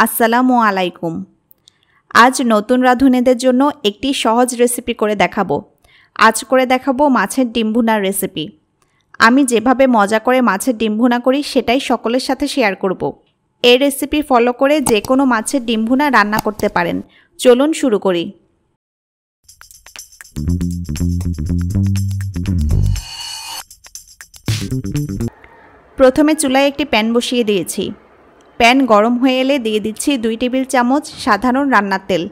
আসসালামু আলাইকুম। আজ নতুন রাঁধুনিদের জন্য একটি সহজ রেসিপি করে দেখাবো। আজ করে দেখাবো মাছের ডিম ভুনার রেসিপি। আমি যেভাবে মজা করে মাছের ডিম ভুনা করি সেটাই সকলের সাথে শেয়ার করব। এই রেসিপি ফলো করে যে কোনো মাছের ডিম ভুনা রান্না করতে পারেন। চলুন শুরু করি। প্রথমে চুলায় একটি প্যান বসিয়ে দিয়েছি। প্যান গরম হয়ে এলে দিয়ে দিচ্ছি 2 টেবিল চামচ সাধারণ রান্নার তেল।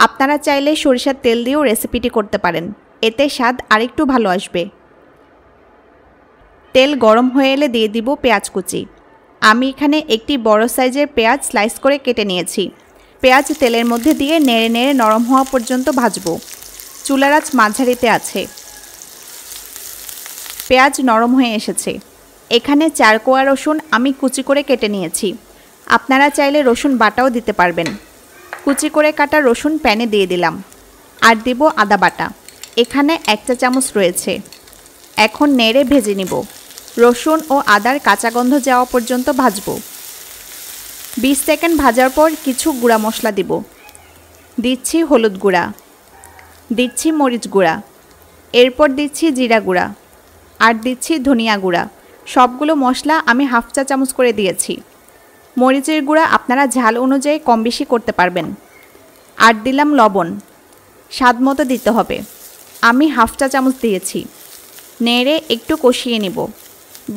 আপনারা চাইলে সরিষার তেল দিয়েও রেসিপিটি করতে পারেন, এতে স্বাদ আরেকটু ভালো আসবে। তেল গরম হয়ে এলে দিয়ে দিব পেঁয়াজ কুচি। আমি এখানে একটি বড় সাইজের পেঁয়াজ স্লাইস করে কেটে নিয়েছি। পেঁয়াজ তেলের মধ্যে দিয়ে নেড়ে নেড়ে নরম হওয়া পর্যন্ত ভাজবো। চুলার আঁচ মাঝারিতে আছে। পেঁয়াজ নরম হয়ে এসেছে। এখানে 4 কোয়া রসুন আমি কুচি করে কেটে নিয়েছি। আপনারা চাইলে রসুন বাটাও দিতে পারবেন। কুচি করে কাটা রসুন প্যানে দিয়ে দিলাম। আর দিব আদা বাটা, এখানে 1 চা চামচ রয়েছে। এখন নেড়ে ভেজে নিব। রসুন ও আদার কাঁচা গন্ধ যাওয়া পর্যন্ত ভাজব। 20 সেকেন্ড ভাজার পর কিছু গুঁড়া মশলা দিব। দিচ্ছি হলুদ গুঁড়া, দিচ্ছি মরিচ গুঁড়া, এরপর দিচ্ছি জিরা গুঁড়া, আর দিচ্ছি ধনিয়া গুঁড়া। সবগুলো মশলা আমি 1/2 চা চামচ করে দিয়েছি। মরিচের গুঁড়া আপনারা ঝাল অনুযায়ী কম বেশি করতে পারবেন। আর দিলাম লবণ, স্বাদ মতো দিতে হবে। আমি 1/2 চা চামচ দিয়েছি। নেড়ে একটু কষিয়ে নিব।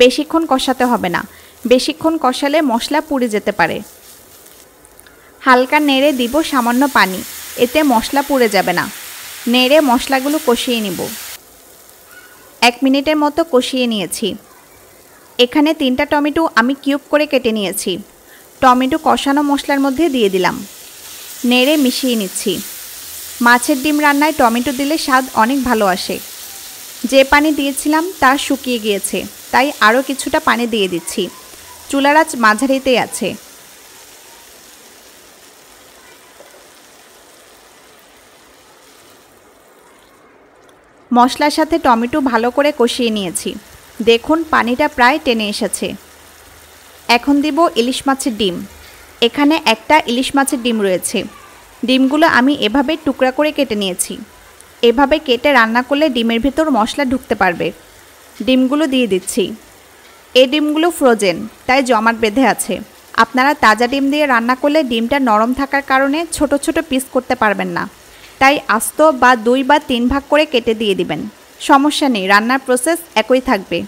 বেশিক্ষণ কষাতে হবে না, বেশিক্ষণ কষালে মশলা পুড়ে যেতে পারে। হালকা নেড়ে দিব সামান্য পানি, এতে মশলা পুড়ে যাবে না। নেড়ে মশলাগুলো কষিয়ে নিব। 1 মিনিটের মতো কষিয়ে নিয়েছি। এখানে 3টা টমেটো আমি কিউব করে কেটে নিয়েছি। টমেটো কষানো মশলার মধ্যে দিয়ে দিলাম। নেড়ে মিশিয়ে নিচ্ছি। মাছের ডিম রান্নায় টমেটো দিলে স্বাদ অনেক ভালো আসে। যে পানি দিয়েছিলাম তা শুকিয়ে গিয়েছে, তাই আরও কিছুটা পানি দিয়ে দিচ্ছি। চুলার আঁচ মাঝারিতেই আছে। মশলার সাথে টমেটো ভালো করে কষিয়ে নিয়েছি। দেখুন পানিটা প্রায় টেনে এসেছে। এখন দিব ইলিশ মাছের ডিম। এখানে একটা ইলিশ মাছের ডিম রয়েছে। ডিমগুলো আমি এভাবে টুকরা করে কেটে নিয়েছি। এভাবে কেটে রান্না করলে ডিমের ভিতর মশলা ঢুকতে পারবে। ডিমগুলো দিয়ে দিচ্ছি। এই ডিমগুলো ফ্রোজেন, তাই জমাট বেঁধে আছে। আপনারা তাজা ডিম দিয়ে রান্না করলে ডিমটা নরম থাকার কারণে ছোট ছোট পিস করতে পারবেন না, তাই আস্ত বা 2 বা 3 ভাগ করে কেটে দিয়ে দিবেন। সমস্যা নেই, রান্নার প্রসেস একই থাকবে।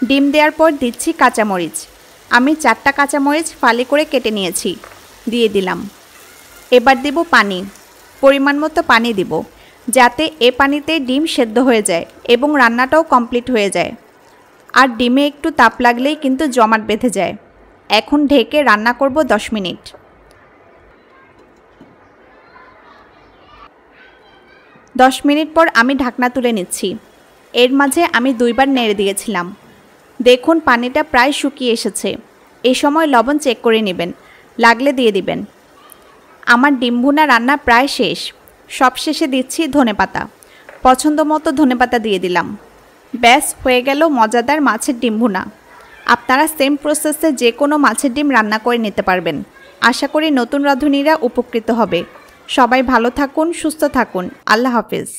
ডিম দেওয়ার পর দিচ্ছি কাঁচামরিচ। আমি 4টা কাঁচামরিচ ফালি করে কেটে নিয়েছি, দিয়ে দিলাম। এবার দিব পানি, পরিমাণ মতো পানি দিব, যাতে এ পানিতে ডিম সেদ্ধ হয়ে যায় এবং রান্নাটাও কমপ্লিট হয়ে যায়। আর ডিমে একটু তাপ লাগলেই কিন্তু জমাট বেঁধে যায়। এখন ঢেকে রান্না করব 10 মিনিট। 10 মিনিট পর আমি ঢাকনা তুলে নিচ্ছি। এর মাঝে আমি 2 বার নেড়ে দিয়েছিলাম। দেখুন পানিটা প্রায় শুকিয়ে এসেছে। এই সময় লবণ চেক করে নেবেন, লাগলে দিয়ে দিবেন। আমার ডিম ভুনা রান্না প্রায় শেষ। সব শেষে দিচ্ছি ধনেপাতা। পছন্দ মতো ধনেপাতা দিয়ে দিলাম। ব্যাস হয়ে গেল মজাদার মাছের ডিম ভুনা। আপনারা সেম প্রসেসে যে কোনো মাছের ডিম রান্না করে নিতে পারবেন। আশা করি নতুন রাঁধুনিরা উপকৃত হবে। সবাই ভালো থাকুন, সুস্থ থাকুন। আল্লাহ হাফেজ।